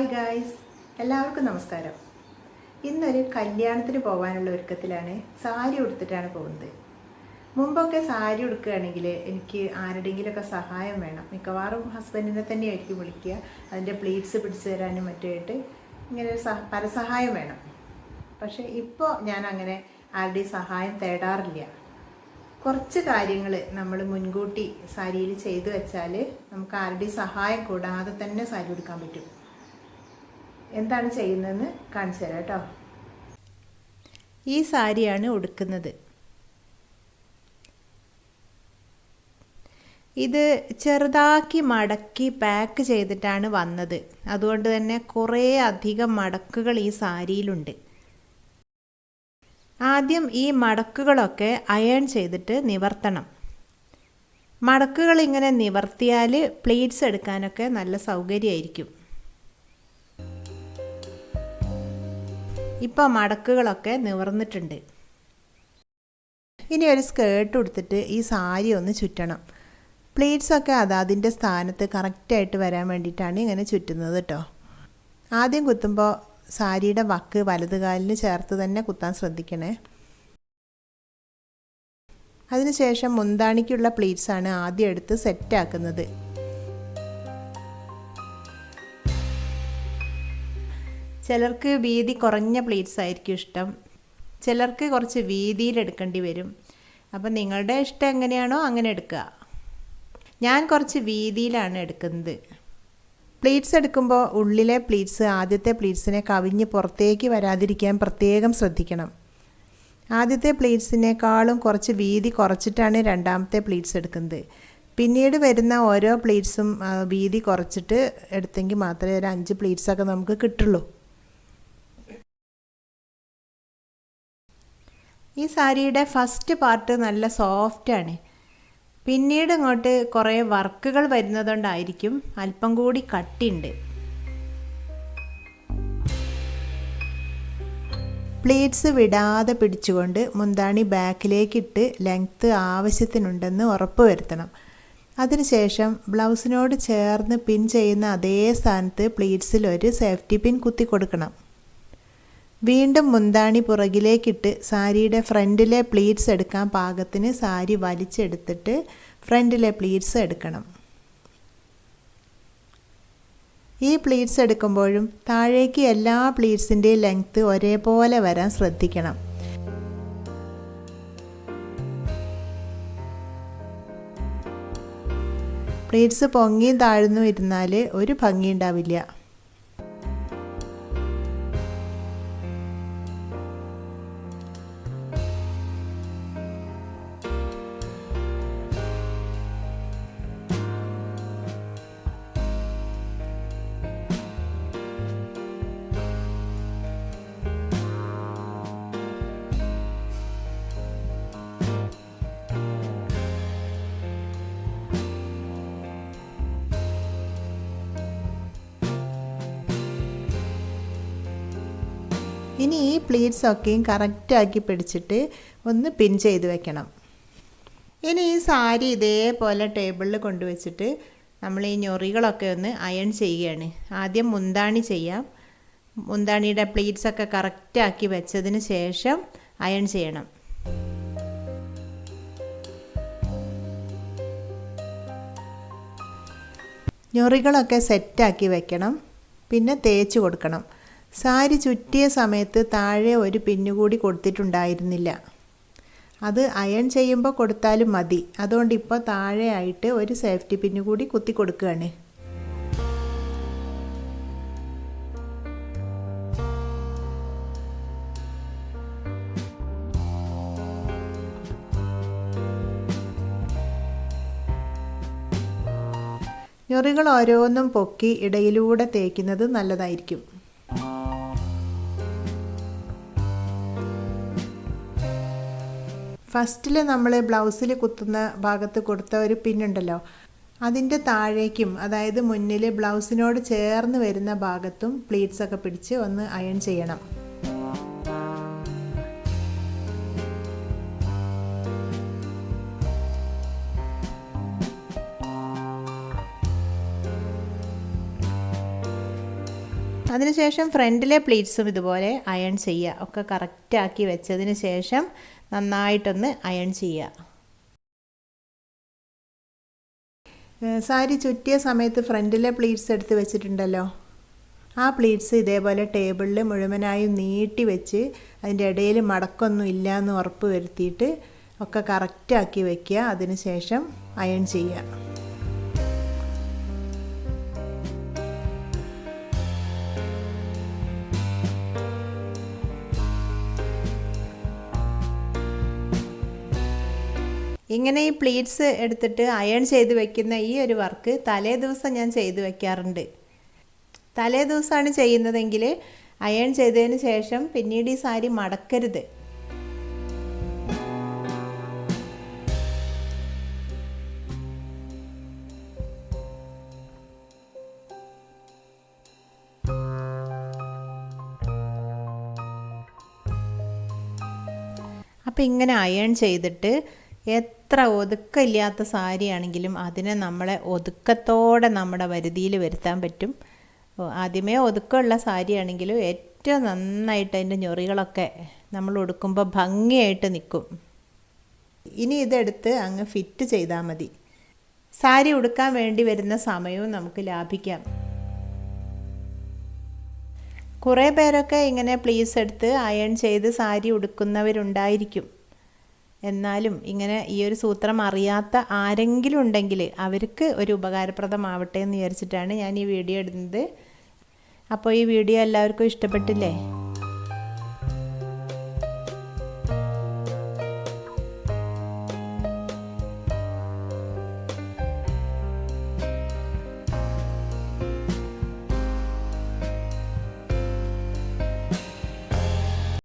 Hi guys, എല്ലാവർക്കും നമസ്കാരം. ഇന്നൊരു കല്യാണത്തിന് പോകാനുള്ള ഒരുക്കത്തിലാണ്. സാരി ഉടുത്തിട്ടാണ് പോകുന്നത്. മുമ്പൊക്കെ സാരി ഉടുക്കുകയാണെങ്കിൽ എനിക്ക് ആരുടെയെങ്കിലുമൊക്കെ സഹായം വേണം. മിക്കവാറും ഹസ്ബൻഡിനെ തന്നെയായിരിക്കും വിളിക്കുക. അതിൻ്റെ പ്ലീറ്റ്സ് പിടിച്ചു തരാനും മറ്റുമായിട്ട് ഇങ്ങനെ ഒരു പരസഹായം വേണം. പക്ഷേ ഇപ്പോൾ ഞാൻ അങ്ങനെ ആരുടെയും സഹായം തേടാറില്ല. കുറച്ച് കാര്യങ്ങൾ നമ്മൾ മുൻകൂട്ടി സാരിയിൽ ചെയ്തു വെച്ചാൽ നമുക്ക് ആരുടെയും സഹായം കൂടാതെ തന്നെ സാരി ഉടുക്കാൻ പറ്റും. എന്താണ് ചെയ്യുന്നതെന്ന് കാണിച്ചു തരാം കേട്ടോ. ഈ സാരിയാണ് ഉടുക്കുന്നത്. ഇത് ചെറുതാക്കി മടക്കി പാക്ക് ചെയ്തിട്ടാണ് വന്നത്. അതുകൊണ്ട് തന്നെ കുറേ അധികം മടക്കുകൾ ഈ സാരിയിലുണ്ട്. ആദ്യം ഈ മടക്കുകളൊക്കെ അയൺ ചെയ്തിട്ട് നിവർത്തണം. മടക്കുകൾ ഇങ്ങനെ നിവർത്തിയാൽ പ്ലീറ്റ്സ് എടുക്കാനൊക്കെ നല്ല സൗകര്യമായിരിക്കും. ഇപ്പോൾ മടക്കുകളൊക്കെ നിവർന്നിട്ടുണ്ട്. ഇനി ഒരു സ്കേർട്ട് ഉടുത്തിട്ട് ഈ സാരി ഒന്ന് ചുറ്റണം. പ്ലീറ്റ്സൊക്കെ അതിൻ്റെ സ്ഥാനത്ത് കറക്റ്റായിട്ട് വരാൻ വേണ്ടിയിട്ടാണ് ഇങ്ങനെ ചുറ്റുന്നത് കേട്ടോ. ആദ്യം കുത്തുമ്പോൾ സാരിയുടെ വക്ക് വലതുകാലിന് ചേർത്ത് തന്നെ കുത്താൻ ശ്രദ്ധിക്കണേ. അതിനുശേഷം മുന്താണിക്കുള്ള പ്ലീറ്റ്സാണ് ആദ്യം എടുത്ത് സെറ്റാക്കുന്നത്. ചിലർക്ക് വീതി കുറഞ്ഞ പ്ലീറ്റ്സ് ആയിരിക്കും ഇഷ്ടം, ചിലർക്ക് കുറച്ച് വീതിയിൽ എടുക്കേണ്ടി വരും. അപ്പം നിങ്ങളുടെ ഇഷ്ടം എങ്ങനെയാണോ അങ്ങനെ എടുക്കുക. ഞാൻ കുറച്ച് വീതിയിലാണ് എടുക്കുന്നത്. പ്ലീറ്റ്സ് എടുക്കുമ്പോൾ ഉള്ളിലെ പ്ലീറ്റ്സ് ആദ്യത്തെ പ്ലീറ്റ്സിനെ കവിഞ്ഞ് പുറത്തേക്ക് വരാതിരിക്കാൻ പ്രത്യേകം ശ്രദ്ധിക്കണം. ആദ്യത്തെ പ്ലീറ്റ്സിനേക്കാളും കുറച്ച് വീതി കുറച്ചിട്ടാണ് രണ്ടാമത്തെ പ്ലീറ്റ്സ് എടുക്കുന്നത്. പിന്നീട് വരുന്ന ഓരോ പ്ലീറ്റ്സും വീതി കുറച്ചിട്ട് എടുത്തെങ്കിൽ മാത്രമേ ഒരു 5 പ്ലീറ്റ്സൊക്കെ നമുക്ക് കിട്ടുള്ളൂ. ഈ സാരിയുടെ ഫസ്റ്റ് പാർട്ട് നല്ല സോഫ്റ്റാണ്. പിന്നീട് ഇങ്ങോട്ട് കുറേ വർക്കുകൾ വരുന്നതുകൊണ്ടായിരിക്കും അല്പം കൂടി കട്ടിയുണ്ട്. പ്ലീറ്റ്സ് വിടാതെ പിടിച്ചുകൊണ്ട് മുന്താണി ബാക്കിലേക്കിട്ട് ലെങ്ത്ത് ആവശ്യത്തിനുണ്ടെന്ന് ഉറപ്പ് വരുത്തണം. അതിനുശേഷം ബ്ലൗസിനോട് ചേർന്ന് പിൻ ചെയ്യുന്ന അതേ സ്ഥാനത്ത് പ്ലീറ്റ്സിൽ ഒരു സേഫ്റ്റി പിൻ കുത്തി കൊടുക്കണം. വീണ്ടും മുന്താണി പുറകിലേക്കിട്ട് സാരിയുടെ ഫ്രണ്ടിലെ പ്ലീറ്റ്സ് എടുക്കാൻ പാകത്തിന് സാരി വലിച്ചെടുത്തിട്ട് ഫ്രണ്ടിലെ പ്ലീറ്റ്സ് എടുക്കണം. ഈ പ്ലീറ്റ്സ് എടുക്കുമ്പോഴും താഴേക്ക് എല്ലാ പ്ലീറ്റ്സിൻ്റെയും ലെങ്ത്ത് ഒരേപോലെ വരാൻ ശ്രദ്ധിക്കണം. പ്ലീറ്റ്സ് പൊങ്ങിയും താഴ്ന്നും ഇരുന്നാൽ ഒരു ഭംഗി ഉണ്ടാവില്ല. ഇനി ഈ പ്ലീറ്റ്സൊക്കെയും കറക്റ്റാക്കി പിടിച്ചിട്ട് ഒന്ന് പിൻ ചെയ്ത് വെക്കണം. ഇനി ഈ സാരി ഇതേപോലെ ടേബിളിൽ കൊണ്ടുവച്ചിട്ട് നമ്മൾ ഈ ഞൊറികളൊക്കെ ഒന്ന് അയൺ ചെയ്യുകയാണ്. ആദ്യം മുന്താണി ചെയ്യാം. മുന്താണിയുടെ പ്ലീറ്റ്സൊക്കെ കറക്റ്റാക്കി വെച്ചതിന് ശേഷം അയൺ ചെയ്യണം. ഞൊറികളൊക്കെ സെറ്റാക്കി വെക്കണം. പിന്നെ തേച്ച് കൊടുക്കണം. സാരി ചുറ്റിയ സമയത്ത് താഴെ ഒരു പിന്നുകൂടി കൊടുത്തിട്ടുണ്ടായിരുന്നില്ല. അത് അയൺ ചെയ്യുമ്പോൾ കൊടുത്താലും മതി. അതുകൊണ്ട് ഇപ്പോൾ താഴെയായിട്ട് ഒരു സേഫ്റ്റി പിന്നു കൂടി കുത്തി കൊടുക്കുകയാണ്. ഞൊറികൾ ഓരോന്നും പൊക്കി ഇടയിലൂടെ തേക്കുന്നത് നല്ലതായിരിക്കും. ഫസ്റ്റിൽ നമ്മൾ ബ്ലൗസിൽ കുത്തുന്ന ഭാഗത്ത് കൊടുത്ത ഒരു പിന്നുണ്ടല്ലോ, അതിൻ്റെ താഴേക്കും, അതായത് മുന്നിൽ ബ്ലൗസിനോട് ചേർന്ന് വരുന്ന ഭാഗത്തും പ്ലീറ്റ്സൊക്കെ പിടിച്ച് ഒന്ന് അയൺ ചെയ്യണം. അതിനുശേഷം ഫ്രണ്ടിലെ പ്ലീറ്റ്സും ഇതുപോലെ അയൺ ചെയ്യുക. ഒക്കെ കറക്റ്റാക്കി വെച്ചതിന് ശേഷം നന്നായിട്ടൊന്ന് അയൺ ചെയ്യുക. സാരി ചുറ്റിയ സമയത്ത് ഫ്രണ്ടിലെ പ്ലീറ്റ്സ് എടുത്ത് വെച്ചിട്ടുണ്ടല്ലോ, ആ പ്ലീറ്റ്സ് ഇതേപോലെ ടേബിളിൽ മുഴുവനായും നീട്ടി വെച്ച് അതിൻ്റെ ഇടയിൽ മടക്കൊന്നും ഇല്ല എന്ന് ഉറപ്പ് വരുത്തിയിട്ട് ഒക്കെ കറക്റ്റാക്കി വയ്ക്കുക. അതിന് ശേഷം അയൺ ചെയ്യുക. ഇങ്ങനെ ഈ പ്ലീറ്റ്സ് എടുത്തിട്ട് അയൺ ചെയ്ത് വെക്കുന്ന ഈ ഒരു വർക്ക് തലേ ദിവസം ഞാൻ ചെയ്ത് വെക്കാറുണ്ട്. തലേ ദിവസമാണ് ചെയ്യുന്നതെങ്കിൽ അയൺ ചെയ്തതിന് ശേഷം പിന്നീട് ഈ സാരി മടക്കരുത്. അപ്പം ഇങ്ങനെ അയൺ ചെയ്തിട്ട് എത്ര ഒതുക്കമില്ലാത്ത സാരിയാണെങ്കിലും അതിനെ നമ്മളെ ഒതുക്കത്തോടെ നമ്മുടെ വരുതിയിൽ വരുത്താൻ പറ്റും. ആദ്യമേ ഒതുക്കമുള്ള സാരിയാണെങ്കിലും ഏറ്റവും നന്നായിട്ട് അതിൻ്റെ ഞൊറികളൊക്കെ നമ്മൾ ഉടുക്കുമ്പോൾ ഭംഗിയായിട്ട് നിൽക്കും. ഇനി ഇതെടുത്ത് അങ്ങ് ഫിറ്റ് ചെയ്താൽ മതി. സാരി ഉടുക്കാൻ വേണ്ടി വരുന്ന സമയവും നമുക്ക് ലാഭിക്കാം. കുറേ പേരൊക്കെ ഇങ്ങനെ പ്ലീസ് എടുത്ത് അയൺ ചെയ്ത് സാരി ഉടുക്കുന്നവരുണ്ടായിരിക്കും. എന്നാലും ഇങ്ങനെ ഈ ഒരു സൂത്രം അറിയാത്ത ആരെങ്കിലും ഉണ്ടെങ്കിൽ അവർക്ക് ഒരു ഉപകാരപ്രദമാവട്ടെ എന്ന് വിചാരിച്ചിട്ടാണ് ഞാൻ ഈ വീഡിയോ ഇടുന്നത്. അപ്പോൾ ഈ വീഡിയോ എല്ലാവർക്കും ഇഷ്ടപ്പെട്ടില്ലേ?